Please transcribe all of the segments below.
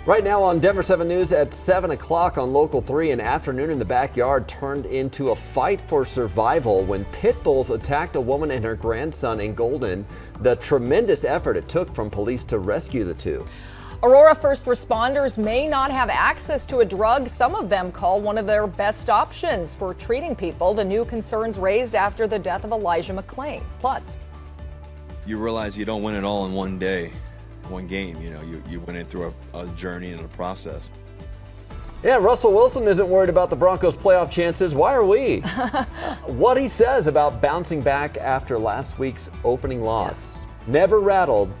Right now on Denver 7 News at 7 o'clock on Local 3, an afternoon in the backyard turned into a fight for survival when pit bulls attacked a woman and her grandson in Golden. The tremendous effort it took from police to rescue the two. Aurora first responders may not have access to a drug some of them call one of their best options for treating people. The new concerns raised after the death of Elijah McClain. Plus, you realize you don't win it all in one day. One game, you went in through a journey and a process. Yeah, Russell Wilson isn't worried about the Broncos' playoff chances. Why are we? What he says about bouncing back after last week's opening loss. Never rattled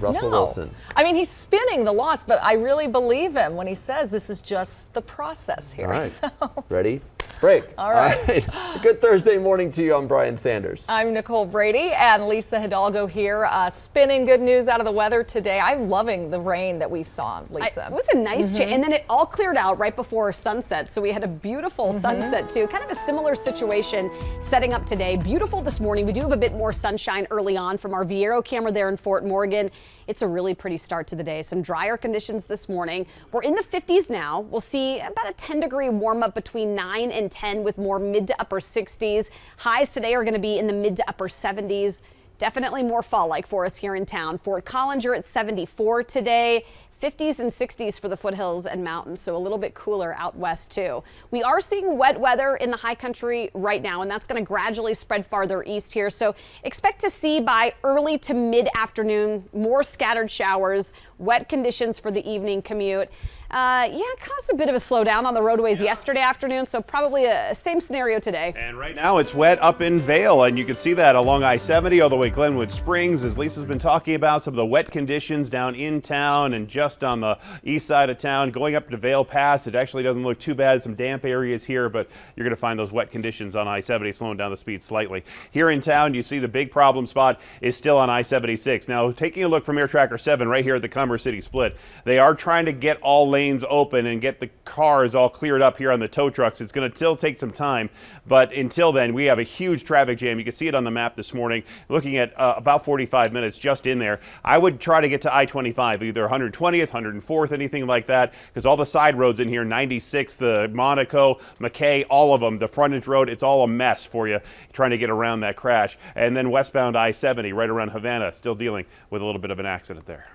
Russell Wilson. I mean, he's spinning the loss, but I really believe him when he says this is just the process here. All right. So. Ready? Break. All right. Good Thursday morning to you. I'm Brian Sanders. I'm Nicole Brady and Lisa Hidalgo here. Spinning good news out of the weather today. I'm loving the rain that we saw, Lisa. It was a nice change, and then it all cleared out right before sunset, so we had a beautiful sunset too. Kind of a similar situation setting up today. Beautiful this morning. We do have a bit more sunshine early on from our Viero camera there in Fort Morgan. It's a really pretty start to the day. Some drier conditions this morning. We're in the 50s now. We'll see about a 10-degree warm up between 9 and 10 with more mid to upper 60s. Highs today are going to be in the mid to upper 70s. Definitely more fall-like for us here in town. Fort Collins at 74 today. 50s and 60s for the foothills and mountains, so a little bit cooler out west too. We are seeing wet weather in the high country right now, and that's going to gradually spread farther east here. So expect to see by early to mid-afternoon more scattered showers, wet conditions for the evening commute. It caused a bit of a slowdown on the roadways yesterday afternoon, so probably a same scenario today. And right now it's wet up in Vail, and you can see that along I-70 all the way Glenwood Springs, as Lisa's been talking about some of the wet conditions down in town and just on the east side of town. Going up to Vail Pass, it actually doesn't look too bad. Some damp areas here, but you're going to find those wet conditions on I-70 slowing down the speed slightly. Here in town, you see the big problem spot is still on I-76. Now, taking a look from Air Tracker 7 right here at the Commerce City split, they are trying to get all lanes open and get the cars all cleared up here on the tow trucks. It's going to still take some time, but until then, we have a huge traffic jam. You can see it on the map this morning, looking at about 45 minutes just in there. I would try to get to I-25, either 120th, 104th, anything like that, because all the side roads in here, 96th, the Monaco, McKay, all of them, the frontage road, it's all a mess for you trying to get around that crash. And then westbound I-70 right around Havana, still dealing with a little bit of an accident there.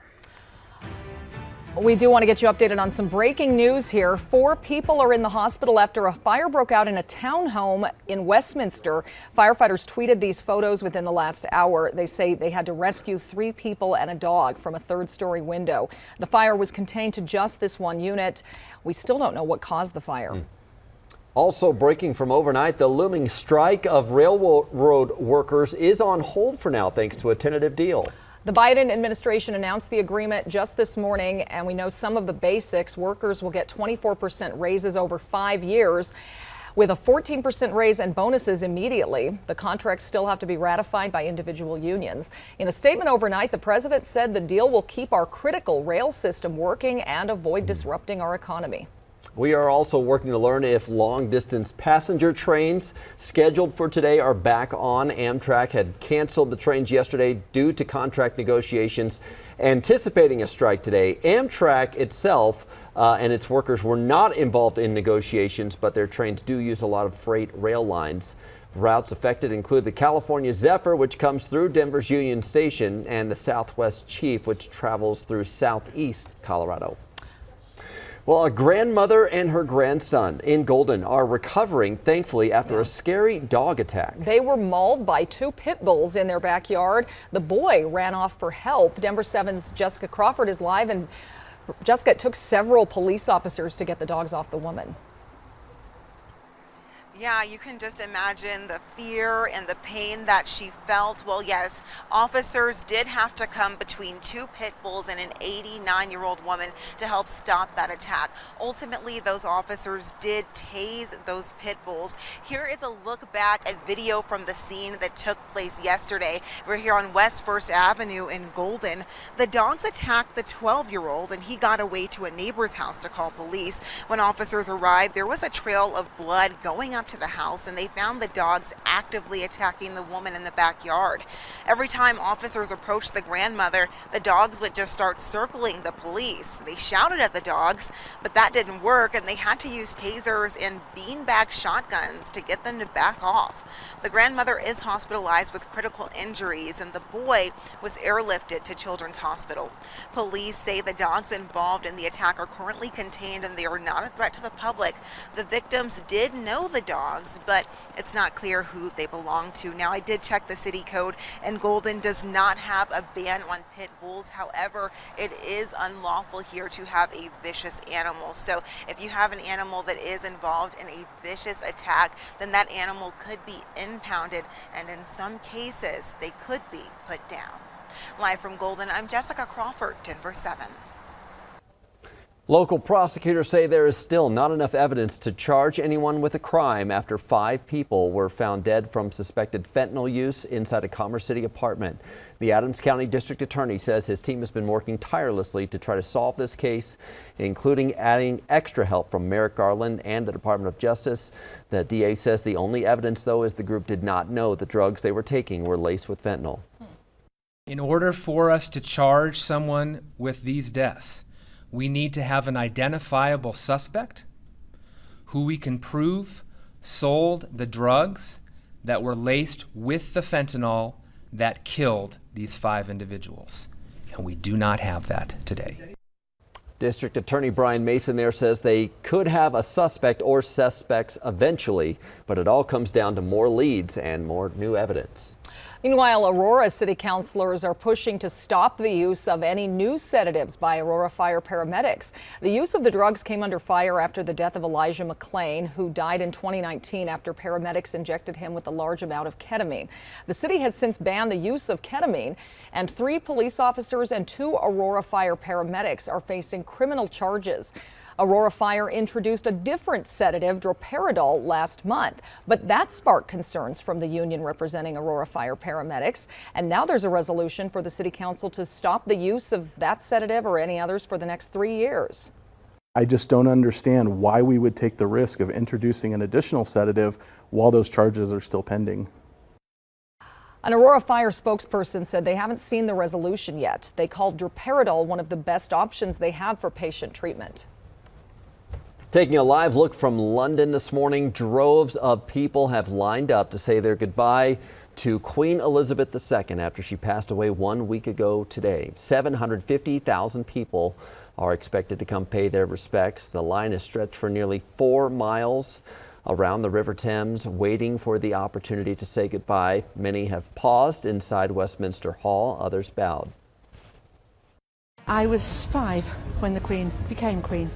We do want to get you updated on some breaking news here. 4 people are in the hospital after a fire broke out in a townhome in Westminster. Firefighters tweeted these photos within the last hour. They say they had to rescue 3 people and a dog from a 3rd-story window. The fire was contained to just this one unit. We still don't know what caused the fire. Also breaking from overnight, the looming strike of railroad workers is on hold for now thanks to a tentative deal. The Biden administration announced the agreement just this morning, and we know some of the basics. Workers will get 24% raises over 5 years, with a 14% raise and bonuses immediately. The contracts still have to be ratified by individual unions. In a statement overnight, the president said the deal will keep our critical rail system working and avoid disrupting our economy. We are also working to learn if long-distance passenger trains scheduled for today are back on. Amtrak had canceled the trains yesterday due to contract negotiations, anticipating a strike today. Amtrak itself and its workers were not involved in negotiations, but their trains do use a lot of freight rail lines. Routes affected include the California Zephyr, which comes through Denver's Union Station, and the Southwest Chief, which travels through southeast Colorado. Well, a grandmother and her grandson in Golden are recovering, thankfully, after a scary dog attack. They were mauled by 2 pit bulls in their backyard. The boy ran off for help. Denver 7's Jessica Crawford is live, and Jessica, it took several police officers to get the dogs off the woman. Yeah, you can just imagine the fear and the pain that she felt. Well, yes, officers did have to come between 2 pit bulls and an 89-year-old woman to help stop that attack. Ultimately, those officers did tase those pit bulls. Here is a look back at video from the scene that took place yesterday. We're here on West 1st Avenue in Golden. The dogs attacked the 12-year-old, and he got away to a neighbor's house to call police. When officers arrived, there was a trail of blood going up to the house and they found the dogs actively attacking the woman in the backyard. Every time officers approached the grandmother, the dogs would just start circling the police. They shouted at the dogs, but that didn't work, and they had to use tasers and beanbag shotguns to get them to back off. The grandmother is hospitalized with critical injuries, and the boy was airlifted to Children's Hospital. Police say the dogs involved in the attack are currently contained and they are not a threat to the public. The victims did know the dogs, but it's not clear who they belong to. Now, I did check the city code, and Golden does not have a ban on pit bulls. However, it is unlawful here to have a vicious animal. So if you have an animal that is involved in a vicious attack, then that animal could be impounded, and in some cases, they could be put down. Live from Golden, I'm Jessica Crawford, Denver 7. Local prosecutors say there is still not enough evidence to charge anyone with a crime after 5 people were found dead from suspected fentanyl use inside a Commerce City apartment. The Adams County District Attorney says his team has been working tirelessly to try to solve this case, including adding extra help from Merrick Garland and the Department of Justice. The DA says the only evidence, though, is the group did not know the drugs they were taking were laced with fentanyl. In order for us to charge someone with these deaths, we need to have an identifiable suspect who we can prove sold the drugs that were laced with the fentanyl that killed these 5 individuals. And we do not have that today. District Attorney Brian Mason there says they could have a suspect or suspects eventually, but it all comes down to more leads and more new evidence. Meanwhile, Aurora City Councilors are pushing to stop the use of any new sedatives by Aurora Fire paramedics. The use of the drugs came under fire after the death of Elijah McLean, who died in 2019 after paramedics injected him with a large amount of ketamine. The city has since banned the use of ketamine, and 3 police officers and 2 Aurora Fire paramedics are facing criminal charges. Aurora Fire introduced a different sedative, droperidol, last month, but that sparked concerns from the union representing Aurora Fire paramedics. And now there's a resolution for the City Council to stop the use of that sedative or any others for the next 3 years. I just don't understand why we would take the risk of introducing an additional sedative while those charges are still pending. An Aurora Fire spokesperson said they haven't seen the resolution yet. They called droperidol one of the best options they have for patient treatment. Taking a live look from London this morning, droves of people have lined up to say their goodbye to Queen Elizabeth II after she passed away 1 week ago today. 750,000 people are expected to come pay their respects. The line is stretched for nearly 4 miles around the River Thames, waiting for the opportunity to say goodbye. Many have paused inside Westminster Hall, others bowed. I was 5 when the Queen became Queen,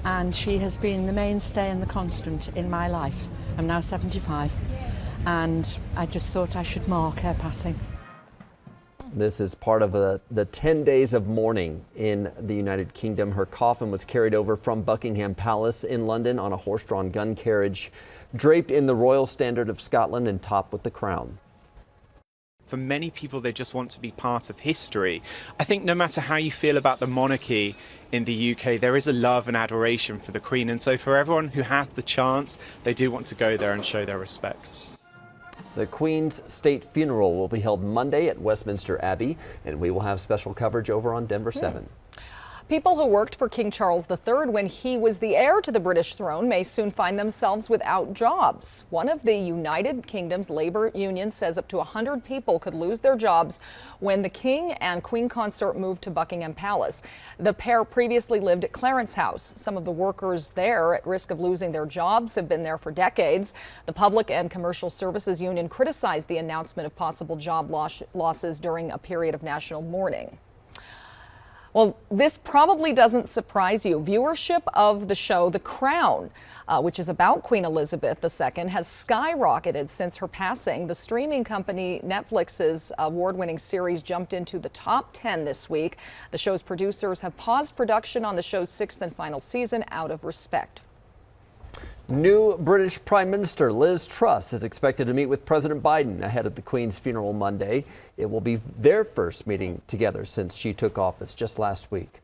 and she has been the mainstay and the constant in my life. I'm now 75, and I just thought I should mark her passing. This is part of the 10 days of mourning in the United Kingdom. Her coffin was carried over from Buckingham Palace in London on a horse-drawn gun carriage, draped in the Royal Standard of Scotland and topped with the crown. For many people, they just want to be part of history. I think no matter how you feel about the monarchy in the UK, there is a love and adoration for the Queen. And so for everyone who has the chance, they do want to go there and show their respects. The Queen's state funeral will be held Monday at Westminster Abbey, and we will have special coverage over on Denver 7. People who worked for King Charles III when he was the heir to the British throne may soon find themselves without jobs. One of the United Kingdom's labor unions says up to 100 people could lose their jobs when the King and Queen consort moved to Buckingham Palace. The pair previously lived at Clarence House. Some of the workers there at risk of losing their jobs have been there for decades. The Public and Commercial Services Union criticized the announcement of possible job losses during a period of national mourning. Well, this probably doesn't surprise you. Viewership of the show The Crown, which is about Queen Elizabeth II, has skyrocketed since her passing. The streaming company Netflix's award-winning series jumped into the top 10 this week. The show's producers have paused production on the show's 6th and final season out of respect. New British Prime Minister Liz Truss is expected to meet with President Biden ahead of the Queen's funeral Monday. It will be their first meeting together since she took office just last week.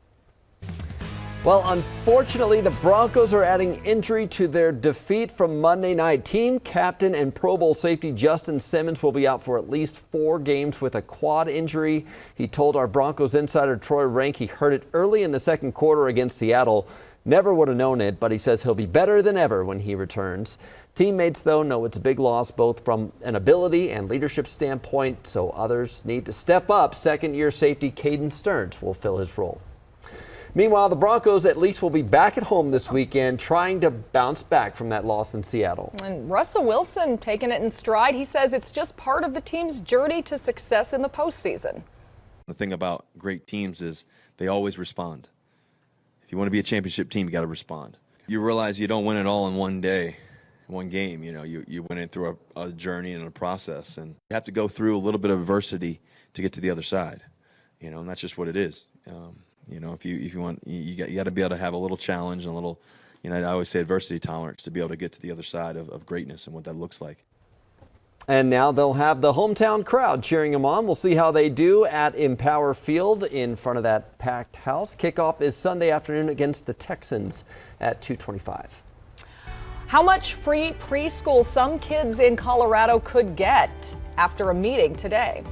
Well, unfortunately, the Broncos are adding injury to their defeat from Monday night. Team captain and Pro Bowl safety Justin Simmons will be out for at least 4 games with a quad injury. He told our Broncos insider Troy Rank he hurt it early in the second quarter against Seattle. Never would have known it, but he says he'll be better than ever when he returns. Teammates, though, know it's a big loss both from an ability and leadership standpoint, so others need to step up. Second-year safety Caden Stearns will fill his role. Meanwhile, the Broncos at least will be back at home this weekend, trying to bounce back from that loss in Seattle. And Russell Wilson taking it in stride. He says it's just part of the team's journey to success in the postseason. The thing about great teams is they always respond. If you want to be a championship team, you got to respond. You realize you don't win it all in one day, one game. You know, you win it through a journey and a process, and you have to go through a little bit of adversity to get to the other side. You know, and that's just what it is. You know, if you want, you got to be able to have a little challenge and a little, you know, I always say adversity tolerance to be able to get to the other side of greatness and what that looks like. And now they'll have the hometown crowd cheering them on. We'll see how they do at Empower Field in front of that packed house. Kickoff is Sunday afternoon against the Texans at 2:25. How much free preschool some kids in Colorado could get after a meeting today.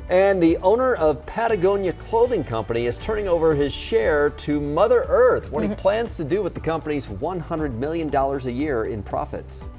And the owner of Patagonia Clothing Company is turning over his share to Mother Earth, what he plans to do with the company's $100 million a year in profits.